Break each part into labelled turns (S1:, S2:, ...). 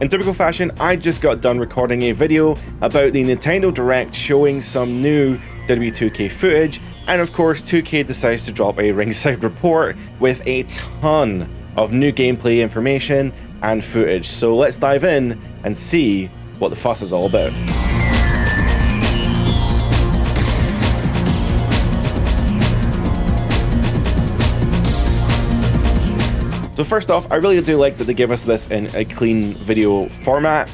S1: In typical fashion, I just got done recording a video about the Nintendo Direct showing some new WWE 2K footage, and of course 2K decides to drop a ringside report with a ton of new gameplay information and footage. So let's dive in and see what the fuss is all about. So first off, I really do like that they give us this in a clean video format,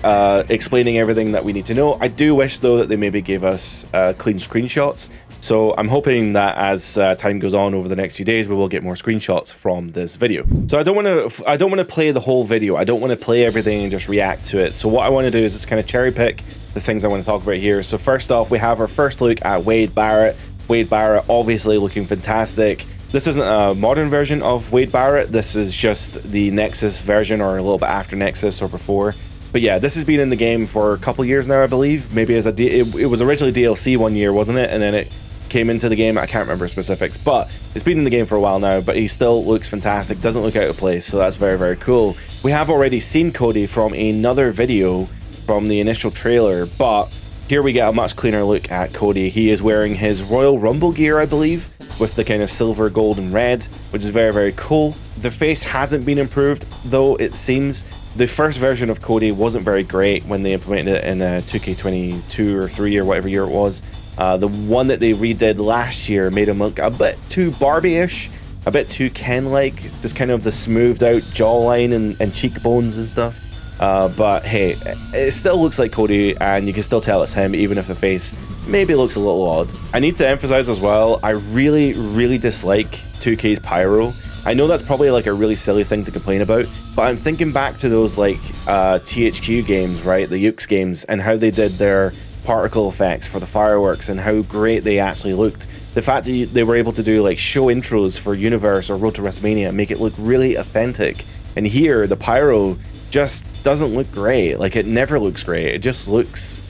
S1: explaining everything that we need to know. I do wish though that they maybe gave us clean screenshots. So I'm hoping that as time goes on over the next few days, we will get more screenshots from this video. So I don't want to play the whole video. I don't want to play everything and just react to it. So what I want to do is just kind of cherry pick the things I want to talk about here. So first off, we have our first look at Wade Barrett. Wade Barrett obviously looking fantastic. This isn't a modern version of Wade Barrett. This is just the Nexus version, or a little bit after Nexus or before. But yeah, this has been in the game for a couple years now, I believe. Maybe as it was originally DLC one year, wasn't it? And then it came into the game. I can't remember specifics, but it's been in the game for a while now. But he still looks fantastic. Doesn't look out of place, so that's very, very cool. We have already seen Cody from another video from the initial trailer, but here we get a much cleaner look at Cody. He is wearing his Royal Rumble gear, I believe, with the kind of silver, gold, and red, which is very, very cool. The face hasn't been improved, though, it seems. The first version of Cody wasn't very great when they implemented it in 2K22 or 3 or whatever year it was. The one that they redid last year made him look a bit too Barbie-ish, a bit too Ken-like, just kind of the smoothed out jawline and cheekbones and stuff. But hey, it still looks like Cody, and you can still tell it's him, even if the face maybe looks a little odd. I need to emphasize as well, I really, really dislike 2K's pyro. I know that's probably like a really silly thing to complain about, but I'm thinking back to those like THQ games, right? The Ukes games, and how they did their particle effects for the fireworks and how great they actually looked. The fact that they were able to do like show intros for Universe or Road to WrestleMania and make it look really authentic. And here, the pyro just doesn't look great. Like, it never looks great. It just looks...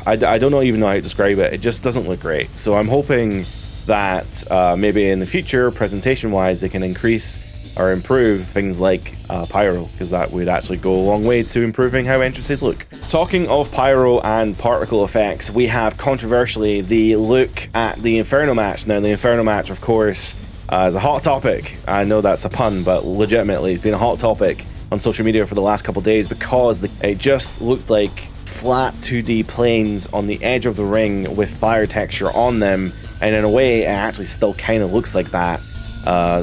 S1: I don't even know how to describe it. It just doesn't look great. So I'm hoping that maybe in the future, presentation-wise, they can increase or improve things like pyro, because that would actually go a long way to improving how entrances look. Talking of pyro and particle effects, we have controversially the look at the Inferno match. Now, the Inferno match, of course, is a hot topic. I know that's a pun, but legitimately, it's been a hot topic on social media for the last couple of days, because it just looked like flat 2D planes on the edge of the ring with fire texture on them, and in a way it actually still kind of looks like that.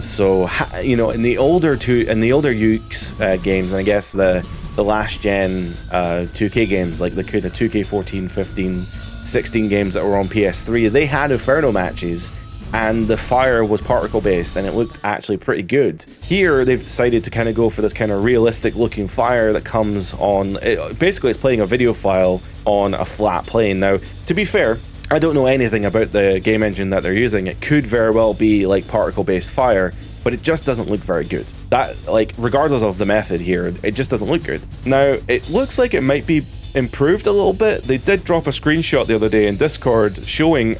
S1: So you know, in the older Ukes games, and I guess the last gen 2K games, like the 2K 14, 15, 16 games that were on PS3, they had Inferno matches, and the fire was particle based, and it looked actually pretty good. Here they've decided to kind of go for this kind of realistic looking fire that comes on, basically it's playing a video file on a flat plane. Now, to be fair, I don't know anything about the game engine that they're using. It could very well be like particle based fire, but it just doesn't look very good. That, like, regardless of the method here, it just doesn't look good. Now, it looks like it might be improved a little bit. They did drop a screenshot the other day in Discord showing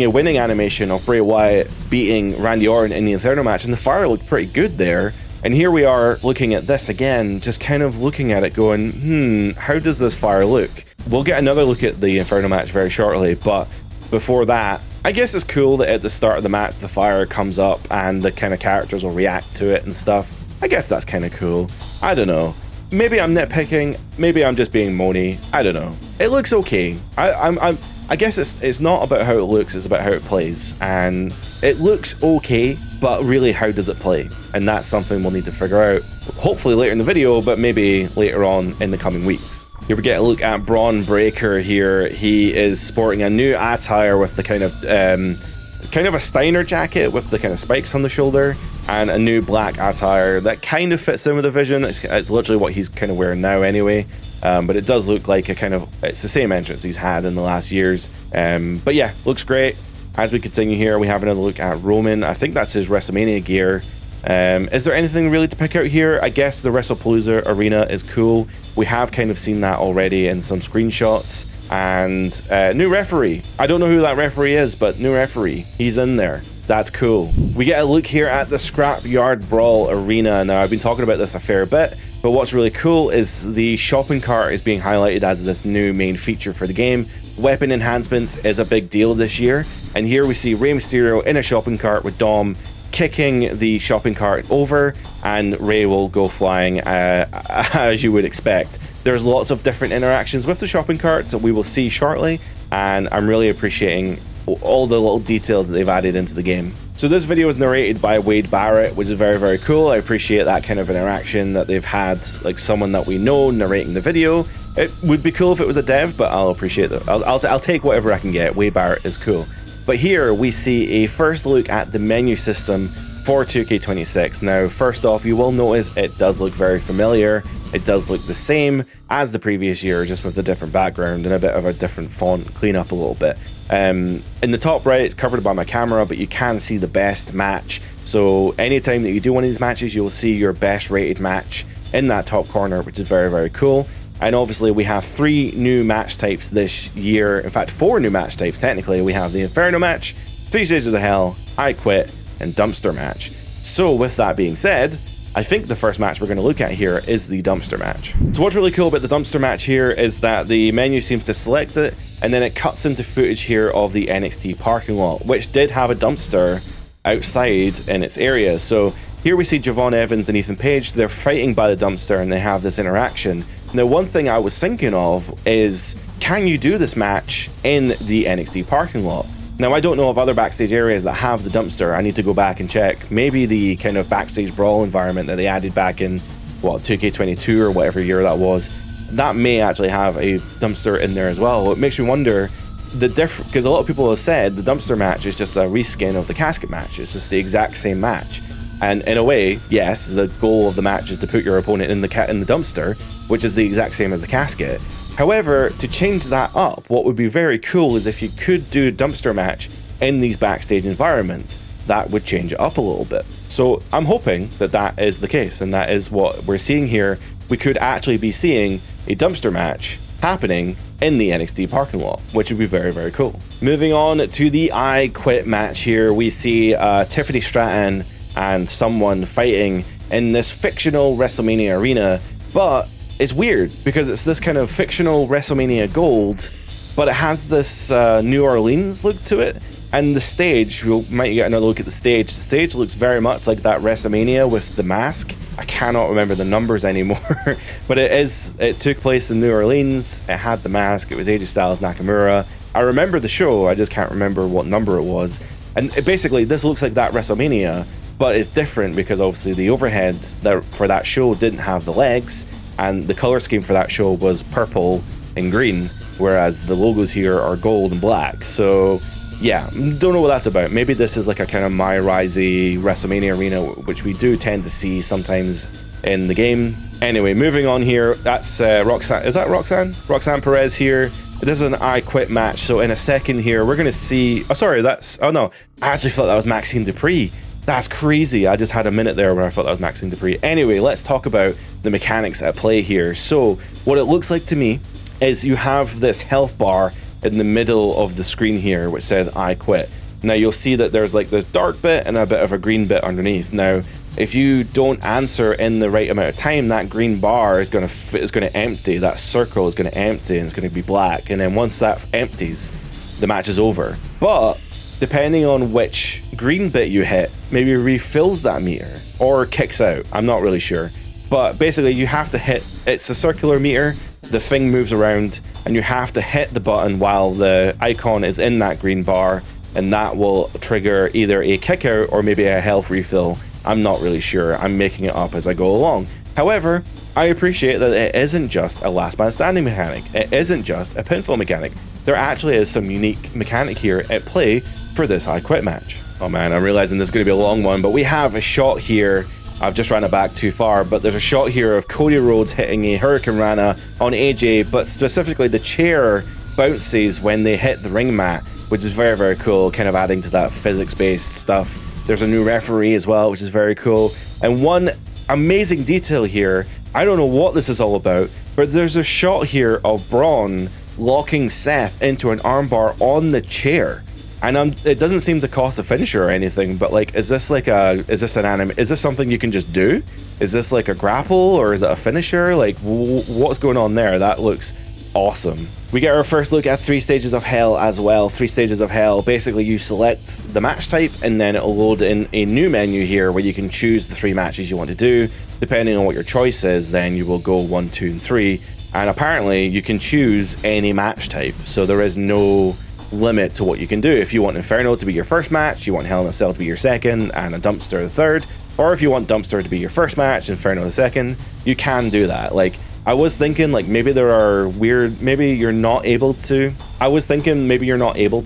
S1: a winning animation of Bray Wyatt beating Randy Orton in the Inferno match, and the fire looked pretty good there. And here we are looking at this again, just kind of looking at it going, how does this fire look? We'll get another look at the Inferno match very shortly, but before that, I guess it's cool that at the start of the match the fire comes up and the kind of characters will react to it and stuff. I guess that's kind of cool. I don't know. Maybe I'm nitpicking, maybe I'm just being moany, I don't know. It looks okay. I guess it's not about how it looks, it's about how it plays. And it looks okay, but really, how does it play? And that's something we'll need to figure out, hopefully later in the video, but maybe later on in the coming weeks. Here we get a look at Braun Breaker here. He is sporting a new attire with the kind of a Steiner jacket with the kind of spikes on the shoulder, and a new black attire that kind of fits in with the vision. It's literally what he's kind of wearing now anyway. But it does look like it's the same entrance he's had in the last years. But yeah, looks great. As we continue here, we have another look at Roman. I think that's his WrestleMania gear. Is there anything really to pick out here? I guess the WrestlePalooza arena is cool. We have kind of seen that already in some screenshots. And new referee. I don't know who that referee is, but new referee. He's in there. That's cool. We get a look here at the Scrapyard Brawl arena. Now, I've been talking about this a fair bit. But what's really cool is the shopping cart is being highlighted as this new main feature for the game. Weapon enhancements is a big deal this year, and here we see Rey Mysterio in a shopping cart with Dom kicking the shopping cart over, and Rey will go flying as you would expect. There's lots of different interactions with the shopping carts that we will see shortly, and I'm really appreciating all the little details that they've added into the game. So this video is narrated by Wade Barrett, which is very, very cool. I appreciate that kind of interaction that they've had, like someone that we know narrating the video. It would be cool if it was a dev, but I'll appreciate that. I'll take whatever I can get. Wade Barrett is cool. But here we see a first look at the menu system for 2K26. Now, first off, you will notice it does look very familiar. It does look the same as the previous year, just with a different background and a bit of a different font cleanup a little bit. In the top right, it's covered by my camera, but you can see the best match. So anytime that you do one of these matches, you'll see your best rated match in that top corner, which is very, very cool. And obviously we have 3 new match types this year. In fact, 4 new match types technically. We have the Inferno match, 3 Stages of Hell, I Quit, and Dumpster match. So with that being said, I think the first match we're going to look at here is the Dumpster match. So what's really cool about the Dumpster match here is that the menu seems to select it, and then it cuts into footage here of the NXT parking lot, which did have a dumpster outside in its area. So here we see Javon Evans and Ethan Page. They're fighting by the dumpster and they have this interaction. Now, one thing I was thinking of is, can you do this match in the NXT parking lot? Now, I don't know of other backstage areas that have the dumpster. I need to go back and check. Maybe the kind of backstage brawl environment that they added back in, what, 2K22 or whatever year that was, that may actually have a dumpster in there as well. It makes me wonder the difference, because a lot of people have said the dumpster match is just a reskin of the casket match. It's just the exact same match. And in a way, yes, the goal of the match is to put your opponent in the dumpster, which is the exact same as the casket. However, to change that up, what would be very cool is if you could do a dumpster match in these backstage environments. That would change it up a little bit. So I'm hoping that that is the case, and that is what we're seeing here. We could actually be seeing a dumpster match happening in the NXT parking lot, which would be very, very cool. Moving on to the I Quit match here, we see Tiffany Stratton and someone fighting in this fictional WrestleMania arena, but it's weird because it's this kind of fictional WrestleMania gold, but it has this New Orleans look to it. And the stage, we might get another look at the stage. The stage looks very much like that WrestleMania with the mask. I cannot remember the numbers anymore, but it took place in New Orleans. It had the mask. It was AJ Styles Nakamura. I remember the show. I just can't remember what number it was. And basically, this looks like that WrestleMania, but it's different because obviously the overheads for that show didn't have the legs, and the color scheme for that show was purple and green, whereas the logos here are gold and black. So yeah, don't know what that's about. Maybe this is like a kind of My Risey WrestleMania arena, which we do tend to see sometimes in the game. Anyway, moving on here, that's Roxanne. Is that Roxanne? Roxanne Perez here. This is an I Quit match. So in a second here, we're going to see... Oh, sorry, oh no. I actually thought that was Maxine Dupree. That's crazy. I just had a minute there where I thought that was Maxine Dupree. Anyway, let's talk about the mechanics at play here. So what it looks like to me is you have this health bar in the middle of the screen here, which says I Quit. Now you'll see that there's like this dark bit and a bit of a green bit underneath. Now, if you don't answer in the right amount of time, that green bar is going to empty. That circle is going to empty and it's going to be black. And then once that empties, the match is over. But depending on which green bit you hit, maybe refills that meter or kicks out. I'm not really sure. But basically you have to hit, it's a circular meter, the thing moves around, and you have to hit the button while the icon is in that green bar, and that will trigger either a kick out or maybe a health refill. I'm not really sure. I'm making it up as I go along. However, I appreciate that it isn't just a last man standing mechanic. It isn't just a pinfall mechanic. There actually is some unique mechanic here at play for this I Quit match. Oh man, I'm realizing this is going to be a long one, but we have a shot here. I've just ran it back too far, but there's a shot here of Cody Rhodes hitting a Hurricane Rana on AJ, but specifically the chair bounces when they hit the ring mat, which is very, very cool, kind of adding to that physics-based stuff. There's a new referee as well, which is very cool. And one amazing detail here, I don't know what this is all about, but there's a shot here of Braun locking Seth into an armbar on the chair. And it doesn't seem to cost a finisher or anything, but like, is this something you can just do? Is this like a grapple, or is it a finisher? Like, what's going on there? That looks awesome. We get our first look at 3 stages of hell as well. 3 stages of hell. Basically, you select the match type, and then it'll load in a new menu here where you can choose the 3 matches you want to do. Depending on what your choice is, then you will go 1, 2, and 3. And apparently, you can choose any match type, so there is no limit to what you can do. If you want Inferno to be your first match, you want Hell in a Cell to be your second, and a Dumpster the third, or if you want Dumpster to be your first match, Inferno the second, you can do that. Like, I was thinking like maybe there are maybe you're not able to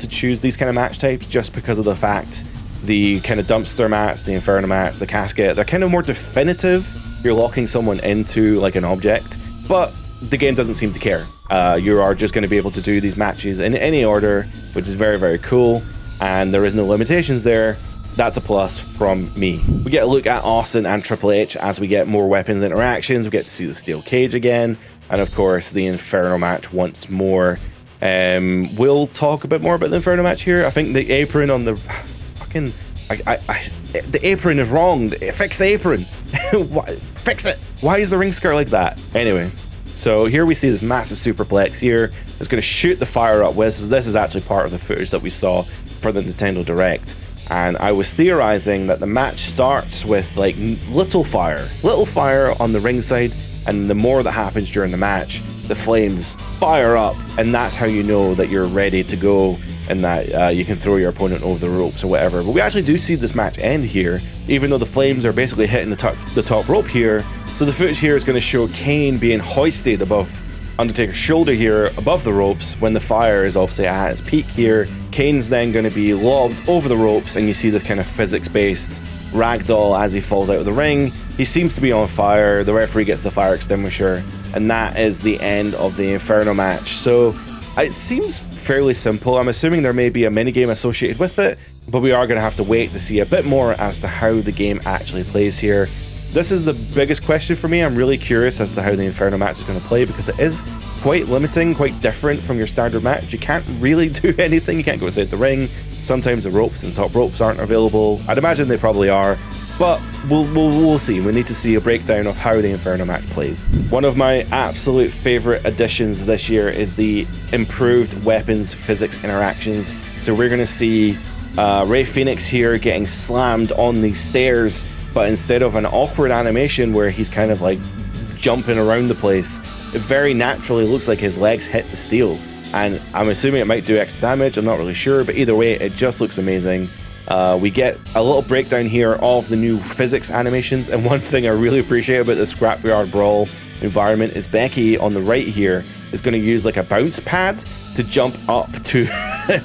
S1: choose these kind of match types just because of the fact the kind of Dumpster match, the Inferno match, the Casket, they're kind of more definitive. You're locking someone into like an object, but the game doesn't seem to care. You are just going to be able to do these matches in any order, which is very, very cool, and there is no limitations there. That's a plus from me. We get a look at Austin and Triple H as we get more weapons interactions. We get to see the steel cage again, and of course the Inferno match once more. We'll talk a bit more about the Inferno match here. I think the apron on the fucking the apron is wrong. Fix the apron. Fix it. Why is the ring skirt like that? Anyway. So here we see this massive superplex here. It's going to shoot the fire up with. This is actually part of the footage that we saw for the Nintendo Direct. And I was theorizing that the match starts with like little fire on the ringside, and the more that happens during the match, the flames fire up, and that's how you know that you're ready to go and that you can throw your opponent over the ropes or whatever. But we actually do see this match end here, even though the flames are basically hitting the top rope here. So the footage here is going to show Kane being hoisted above Undertaker's shoulder here, above the ropes, when the fire is obviously at its peak here. Kane's then going to be lobbed over the ropes, and you see this kind of physics-based ragdoll as he falls out of the ring. He seems to be on fire. The referee gets the fire extinguisher, and that is the end of the Inferno match. So it seems fairly simple. I'm assuming there may be a minigame associated with it, but we are going to have to wait to see a bit more as to how the game actually plays here. This is the biggest question for me. I'm really curious as to how the Inferno match is going to play, because it is quite limiting, quite different from your standard match. You can't really do anything. You can't go inside the ring. Sometimes the ropes and the top ropes aren't available. I'd imagine they probably are, but we'll see. We need to see a breakdown of how the Inferno match plays. One of my absolute favorite additions this year is the improved weapons physics interactions. So we're going to see Rey Fenix here getting slammed on the stairs, but instead of an awkward animation where he's kind of like jumping around the place, it very naturally looks like his legs hit the steel. And I'm assuming it might do extra damage, I'm not really sure, but either way, it just looks amazing. We get a little breakdown here of the new physics animations, and one thing I really appreciate about the Scrapyard Brawl environment is Becky on the right here is going to use like a bounce pad to jump up to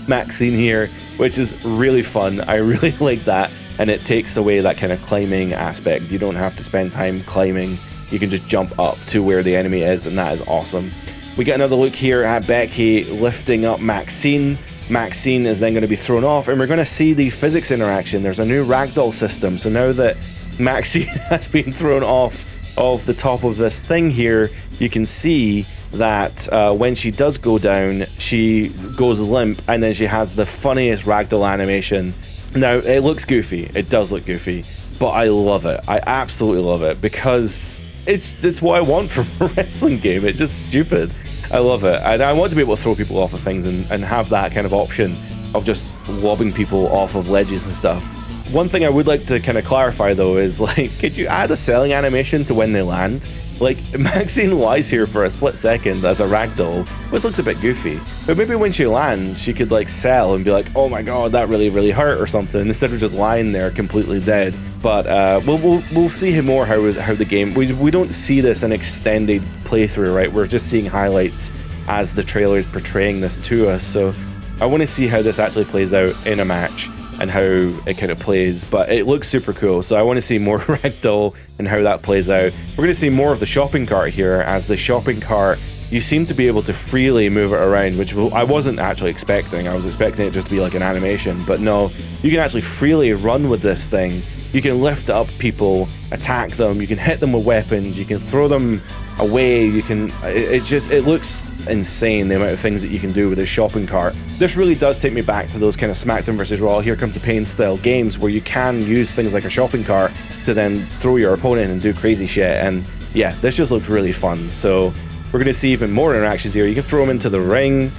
S1: Maxine here, which is really fun. I really like that. And it takes away that kind of climbing aspect. You don't have to spend time climbing. You can just jump up to where the enemy is, and that is awesome. We get another look here at Becky lifting up Maxine. Maxine is then going to be thrown off, and we're going to see the physics interaction. There's a new ragdoll system. So now that Maxine has been thrown off of the top of this thing here, you can see that when she does go down, she goes limp, and then she has the funniest ragdoll animation. Now, it looks goofy. It does look goofy, but I love it. I absolutely love it, because it's what I want from a wrestling game. It's just stupid. I love it. And I want to be able to throw people off of things and have that kind of option of just lobbing people off of ledges and stuff. One thing I would like to kind of clarify though is, like, could you add a selling animation to when they land? Like, Maxine lies here for a split second as a ragdoll, which looks a bit goofy, but maybe when she lands, she could like sell and be like, oh my god, that really, really hurt or something, instead of just lying there completely dead. But we'll see more how the game, we don't see this in extended playthrough, right? We're just seeing highlights as the trailer's portraying this to us, so I want to see how this actually plays out in a match and how it kind of plays, but it looks super cool, so I want to see more ragdoll and how that plays out. We're going to see more of the shopping cart here, as the shopping cart, you seem to be able to freely move it around, which I wasn't actually expecting. I was expecting it just to be like an animation, but no, you can actually freely run with this thing, You can lift up people, attack them, you can hit them with weapons, you can throw them away, you can, it looks insane, the amount of things that you can do with this shopping cart. This really does take me back to those kind of SmackDown vs. Raw, Here Comes the Pain style games where you can use things like a shopping cart to then throw your opponent and do crazy shit. And yeah, this just looks really fun. So we're going to see even more interactions here. You can throw them into the ring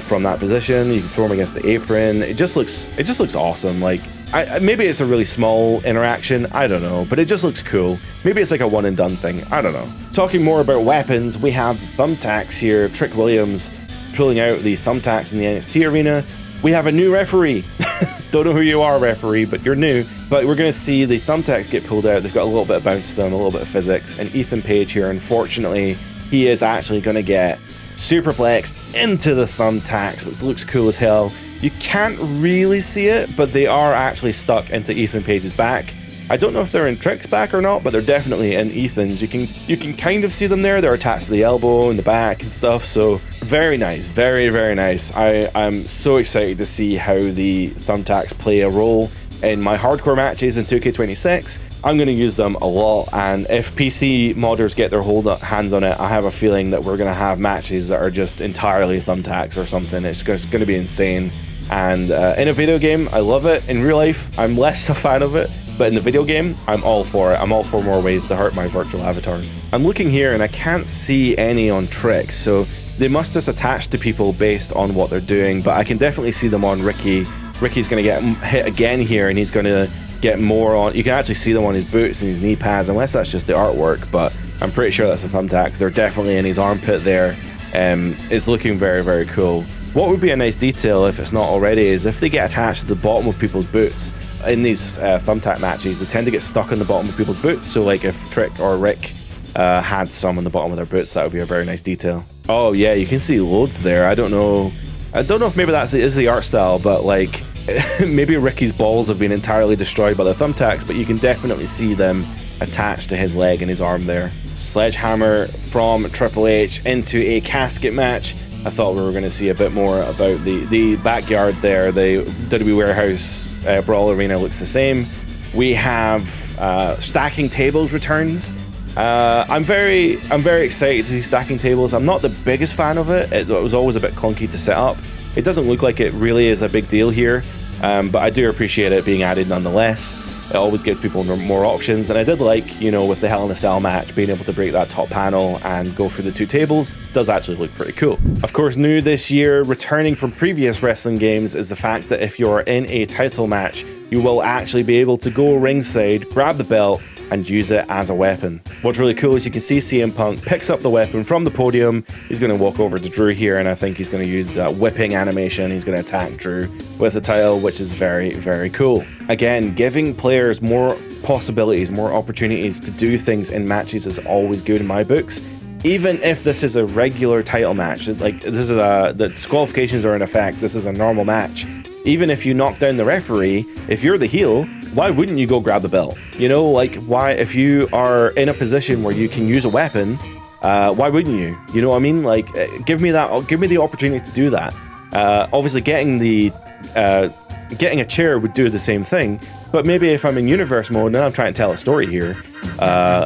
S1: from that position. You can throw them against the apron. It just looks awesome. Like, maybe it's a really small interaction, I don't know, but it just looks cool. Maybe it's like a one and done thing, I don't know. Talking more about weapons, we have thumbtacks here. Trick Williams pulling out the thumbtacks in the NXT arena. We have a new referee. Don't know who you are, referee, but you're new. But we're going to see the thumbtacks get pulled out. They've got a little bit of bounce to them, a little bit of physics. And Ethan Page here, unfortunately, he is actually going to get superplexed into the thumbtacks, which looks cool as hell. You can't really see it, but they are actually stuck into Ethan Page's back. I don't know if they're in Trick's back or not, but they're definitely in Ethan's. You can kind of see them there. They're attached to the elbow and the back and stuff. So very nice, very, very nice. I'm so excited to see how the thumbtacks play a role in my hardcore matches in 2K26. I'm going to use them a lot, and if PC modders get their hands on it, I have a feeling that we're going to have matches that are just entirely thumbtacks or something. It's just going to be insane. And in a video game, I love it. In real life, I'm less a fan of it, but in the video game, I'm all for it. I'm all for more ways to hurt my virtual avatars. I'm looking here and I can't see any on Trick, so they must just attach to people based on what they're doing, but I can definitely see them on Ricky. Ricky's going to get hit again here, and he's going to get more on. You can actually see them on his boots and his knee pads, unless that's just the artwork, but I'm pretty sure that's the thumbtacks. They're definitely in his armpit there. It's looking very, very cool. What would be a nice detail, if it's not already, is if they get attached to the bottom of people's boots. In these thumbtack matches, they tend to get stuck on the bottom of people's boots, so like if Trick or Rick had some on the bottom of their boots, that would be a very nice detail. Oh yeah, you can see loads there. I don't know if maybe is the art style, but like maybe Ricky's balls have been entirely destroyed by the thumbtacks, but you can definitely see them attached to his leg and his arm there. Sledgehammer from Triple H into a casket match. I thought we were going to see a bit more about the backyard there. The WWE Warehouse Brawl Arena looks the same. We have stacking tables returns. I'm very excited to see stacking tables. I'm not the biggest fan of it. It was always a bit clunky to set up. It doesn't look like it really is a big deal here, but I do appreciate it being added nonetheless. It always gives people more options, and I did like, you know, with the Hell in a Cell match, being able to break that top panel and go through the two tables does actually look pretty cool. Of course, new this year, returning from previous wrestling games, is the fact that if you're in a title match, you will actually be able to go ringside, grab the belt, and use it as a weapon. What's really cool is you can see CM Punk picks up the weapon from the podium. He's going to walk over to Drew here, and I think he's going to use that whipping animation. He's going to attack Drew with the title, which is very, very cool. Again, giving players more possibilities, more opportunities to do things in matches is always good in my books. Even if this is a regular title match, like this is the disqualifications are in effect, this is a normal match. Even if you knock down the referee, if you're the heel, why wouldn't you go grab the belt? You know, like, why, if you are in a position where you can use a weapon, why wouldn't you? You know what I mean? Like, give me the opportunity to do that. Obviously, getting a chair would do the same thing, but maybe if I'm in universe mode and I'm trying to tell a story here,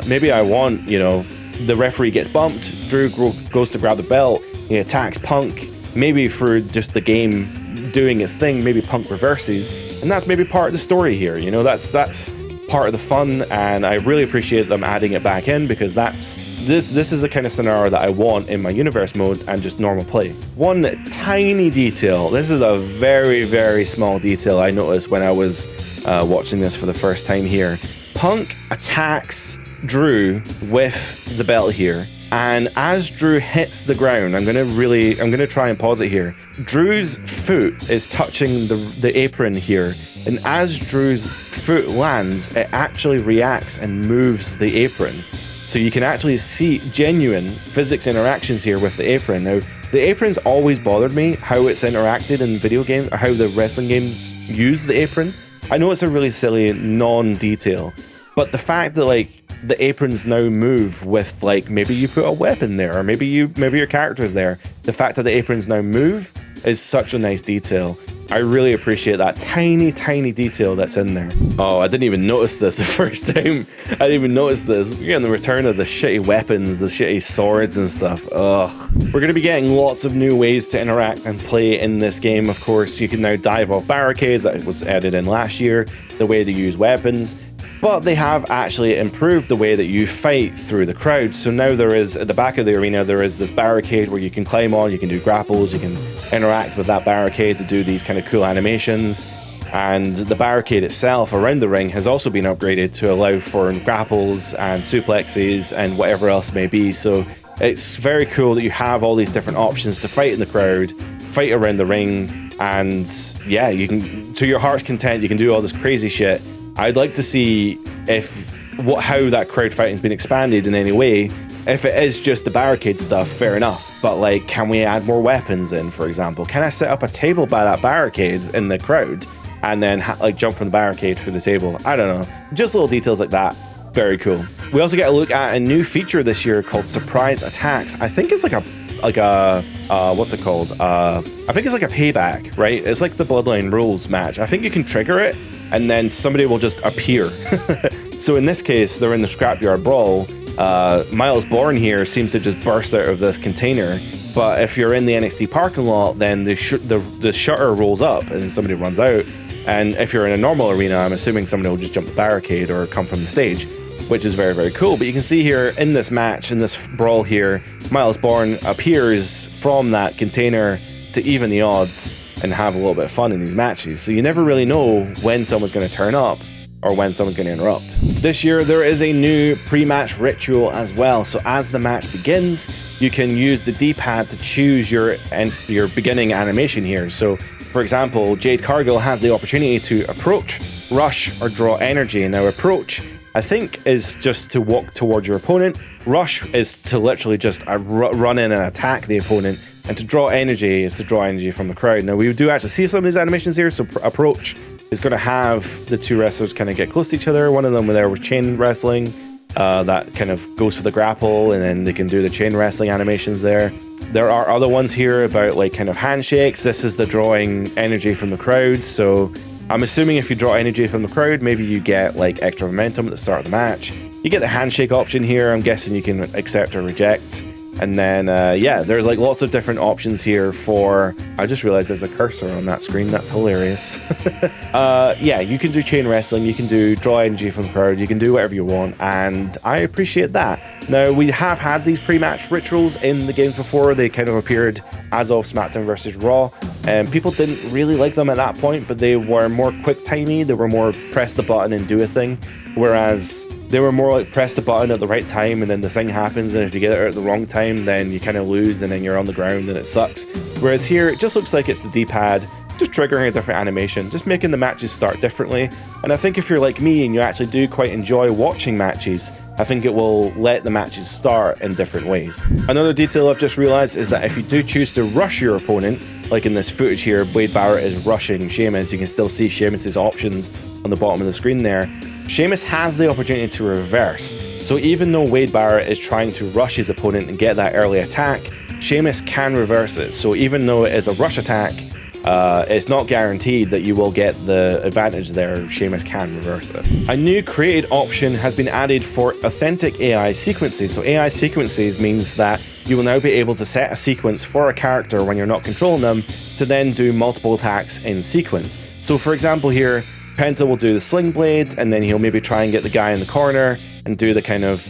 S1: maybe I want, you know, the referee gets bumped, Drew goes to grab the belt, he attacks Punk, maybe for just the game doing its thing, maybe Punk reverses, and that's maybe part of the story here. You know, that's part of the fun, and I really appreciate them adding it back in, because this is the kind of scenario that I want in my universe modes and just normal play. One tiny detail, this is a very, very small detail I noticed when I was watching this for the first time here. Punk attacks Drew with the belt here, and as Drew hits the ground, I'm gonna try and pause it here. Drew's foot is touching the apron here, and as Drew's foot lands, it actually reacts and moves the apron. So you can actually see genuine physics interactions here with the apron. Now, the apron's always bothered me, how it's interacted in video games, or how the wrestling games use the apron. I know it's a really silly non-detail, but the fact that, like, the aprons now move with, like, maybe you put a weapon there, or maybe your character's there. The fact that the aprons now move is such a nice detail. I really appreciate that tiny detail that's in there. Oh, I didn't even notice this the first time. I didn't even notice this. We're getting the return of the shitty weapons, the shitty swords and stuff. Ugh. We're going to be getting lots of new ways to interact and play in this game. Of course, you can now dive off barricades. That was added in last year, the way to use weapons. But they have actually improved the way that you fight through the crowd. So now there is, at the back of the arena, there is this barricade where you can climb on, you can do grapples, you can interact with that barricade to do these kind of cool animations. And the barricade itself around the ring has also been upgraded to allow for grapples and suplexes and whatever else may be. So it's very cool that you have all these different options to fight in the crowd, fight around the ring, and yeah, you can, to your heart's content, you can do all this crazy shit. I'd like to see how that crowd fighting's been expanded in any way. If it is just the barricade stuff, fair enough. But like, can we add more weapons in, for example? Can I set up a table by that barricade in the crowd and then like jump from the barricade through the table? I don't know. Just little details like that. Very cool. We also get a look at a new feature this year called surprise attacks. I think it's like a what's it called? I think it's like a payback, right? It's like the Bloodline Rules match. I think you can trigger it and then somebody will just appear. So in this case, they're in the Scrapyard Brawl. Miles Bourne here seems to just burst out of this container. But if you're in the NXT parking lot, then the shutter rolls up and somebody runs out. And if you're in a normal arena, I'm assuming somebody will just jump the barricade or come from the stage, which is very cool. But you can see here in this match, in this brawl here, Miles Bourne appears from that container to even the odds and have a little bit of fun in these matches. So you never really know when someone's going to turn up or when someone's going to interrupt. This year, there is a new pre-match ritual as well. So as the match begins, you can use the D-pad to choose your beginning animation here. So, for example, Jade Cargill has the opportunity to approach, rush, or draw energy. Now, approach, I think, is just to walk towards your opponent. Rush is to literally just run in and attack the opponent. And to draw energy is to draw energy from the crowd. Now, we do actually see some of these animations here. So approach is going to have the two wrestlers kind of get close to each other. One of them there was chain wrestling. That kind of goes for the grapple, and then they can do the chain wrestling animations there. There are other ones here about like kind of handshakes. This is the drawing energy from the crowd. So I'm assuming if you draw energy from the crowd, maybe you get like extra momentum at the start of the match. You get the handshake option here. I'm guessing you can accept or reject. And then, yeah, there's like lots of different options here for... I just realized there's a cursor on that screen. That's hilarious. Yeah, you can do chain wrestling. You can do draw energy from the crowd. You can do whatever you want. And I appreciate that. Now, we have had these pre-match rituals in the games before. They kind of appeared as of SmackDown vs. Raw. And people didn't really like them at that point, but they were more quick-timey. They were more press the button and do a thing. Whereas... they were more like press the button at the right time and then the thing happens, and if you get it at the wrong time then you kind of lose and then you're on the ground and it sucks. Whereas here it just looks like it's the D-pad just triggering a different animation, just making the matches start differently. And I think if you're like me and you actually do quite enjoy watching matches, I think it will let the matches start in different ways. Another detail I've just realized is that if you do choose to rush your opponent, like in this footage here, Wade Barrett is rushing Sheamus. You can still see Sheamus's options on the bottom of the screen there. Sheamus has the opportunity to reverse. So even though Wade Barrett is trying to rush his opponent and get that early attack, Sheamus can reverse it. So even though it is a rush attack, it's not guaranteed that you will get the advantage there. Sheamus can reverse it. A new created option has been added for authentic AI sequences. So AI sequences means that you will now be able to set a sequence for a character when you're not controlling them to then do multiple attacks in sequence. So for example here, Penta will do the sling blade, and then he'll maybe try and get the guy in the corner and do the kind of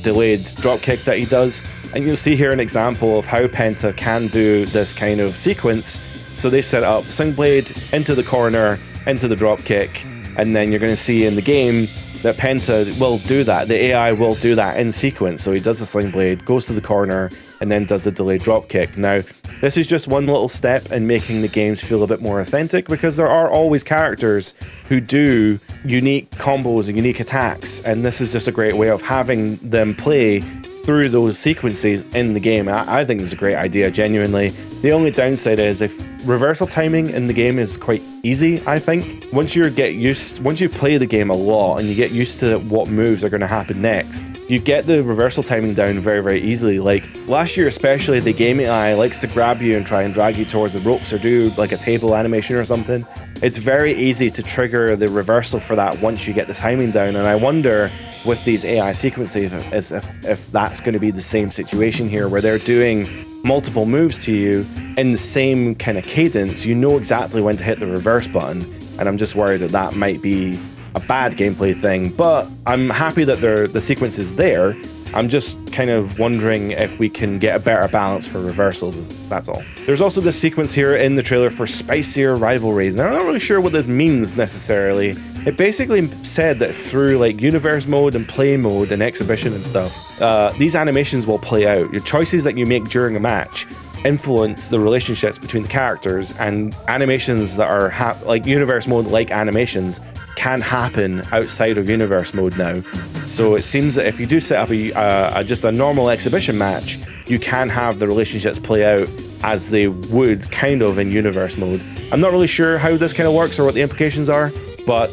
S1: delayed drop kick that he does. And you'll see here an example of how Penta can do this kind of sequence. So they've set up sling blade into the corner, into the drop kick, and then you're going to see in the game that Penta will do that. The AI will do that in sequence. So he does the sling blade, goes to the corner, and then does the delayed drop kick. Now, this is just one little step in making the games feel a bit more authentic, because there are always characters who do unique combos and unique attacks, and this is just a great way of having them play through those sequences in the game. I think it's a great idea, genuinely. The only downside is if reversal timing in the game is quite easy, I think. Once you play the game a lot and you get used to what moves are going to happen next, you get the reversal timing down very, very easily. Like last year especially, the game AI likes to grab you and try and drag you towards the ropes or do like a table animation or something. It's very easy to trigger the reversal for that once you get the timing down, and I wonder with these AI sequences if that's going to be the same situation here, where they're doing multiple moves to you in the same kind of cadence. You know exactly when to hit the reverse button, and I'm just worried that that might be a bad gameplay thing, but I'm happy that the sequence is there. I'm just kind of wondering if we can get a better balance for reversals, that's all. There's also this sequence here in the trailer for Spicier Rivalries. Now, I'm not really sure what this means necessarily. It basically said that through like universe mode and play mode and exhibition and stuff, these animations will play out. Your choices that you make during a match influence the relationships between the characters, and animations that are like universe mode like animations can happen outside of universe mode now. So it seems that if you do set up just a normal exhibition match, you can have the relationships play out as they would kind of in universe mode. I'm not really sure how this kind of works or what the implications are, but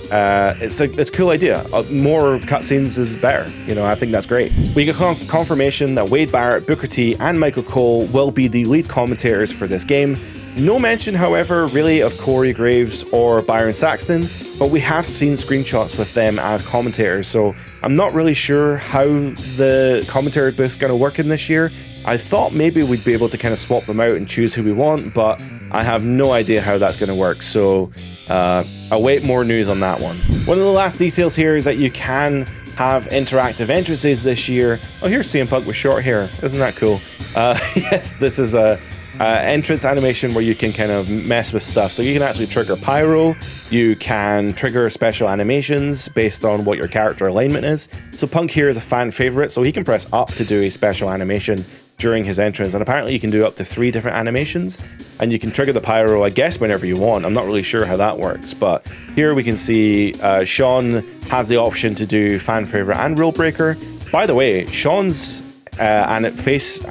S1: it's a cool idea. More cutscenes is better. You know, I think that's great. We get confirmation that Wade Barrett, Booker T, and Michael Cole will be the lead commentators for this game. No mention, however, really of Corey Graves or Byron Saxton, but we have seen screenshots with them as commentators, so I'm not really sure how the commentary booth's going to work in this year. I thought maybe we'd be able to kind of swap them out and choose who we want, but I have no idea how that's going to work, so await more news on that one. One of the last details here is that you can have interactive entrances this year. Oh, here's CM Punk with short hair. Isn't that cool? Yes, this is a entrance animation where you can kind of mess with stuff. So you can actually trigger pyro, you can trigger special animations based on what your character alignment is. So Punk here is a fan favorite, so he can press up to do a special animation during his entrance, and apparently you can do up to 3 different animations, and you can trigger the pyro, I guess, whenever you want. I'm not really sure how that works, but here we can see Sean has the option to do fan favorite and rule breaker. By the way, Sean's face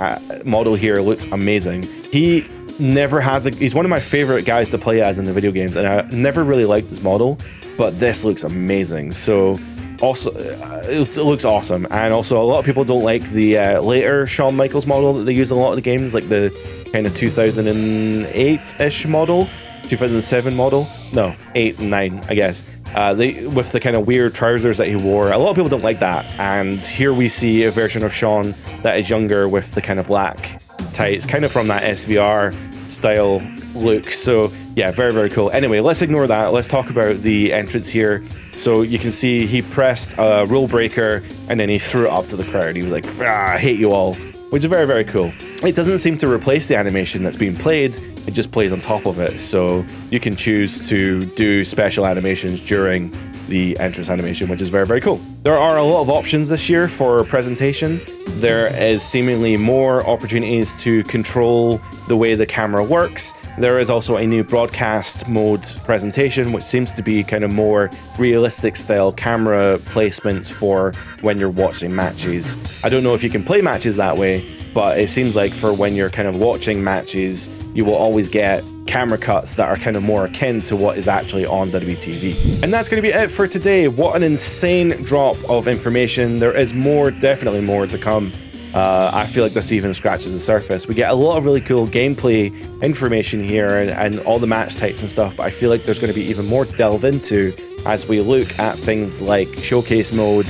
S1: model here looks amazing. He never has he's one of my favorite guys to play as in the video games, and I never really liked this model, but this looks amazing. So also it looks awesome. And also a lot of people don't like the later Shawn Michaels model that they use in a lot of the games, like the kind of 2008-ish model, 2007 model, no, 8 and 9, I guess. With the kind of weird trousers that he wore. A lot of people don't like that, and here we see a version of Sean that is younger with the kind of black tights, kind of from that SVR style look. So yeah, very, very cool. Anyway, let's ignore that. Let's talk about the entrance here. So you can see he pressed a rule breaker and then he threw it up to the crowd. He was like, I hate you all, which is very, very cool. It doesn't seem to replace the animation that's being played, it just plays on top of it. So you can choose to do special animations during the entrance animation, which is very, very cool. There are a lot of options this year for presentation. There is seemingly more opportunities to control the way the camera works. There is also a new broadcast mode presentation, which seems to be kind of more realistic style camera placements for when you're watching matches. I don't know if you can play matches that way, but it seems like for when you're kind of watching matches, you will always get camera cuts that are kind of more akin to what is actually on WTV. And that's going to be it for today. What an insane drop of information. There is more, definitely more to come. I feel like this even scratches the surface. We get a lot of really cool gameplay information here and all the match types and stuff, but I feel like there's going to be even more to delve into as we look at things like Showcase Mode,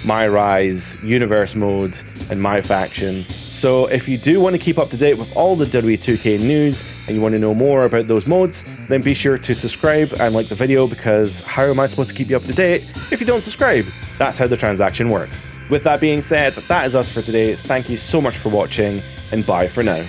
S1: My Rise, Universe Mode, and My Faction. So if you do want to keep up to date with all the WWE2K news and you want to know more about those modes, then be sure to subscribe and like the video, because how am I supposed to keep you up to date if you don't subscribe? That's how the transaction works. With that being said, that is us for today. Thank you so much for watching, and bye for now.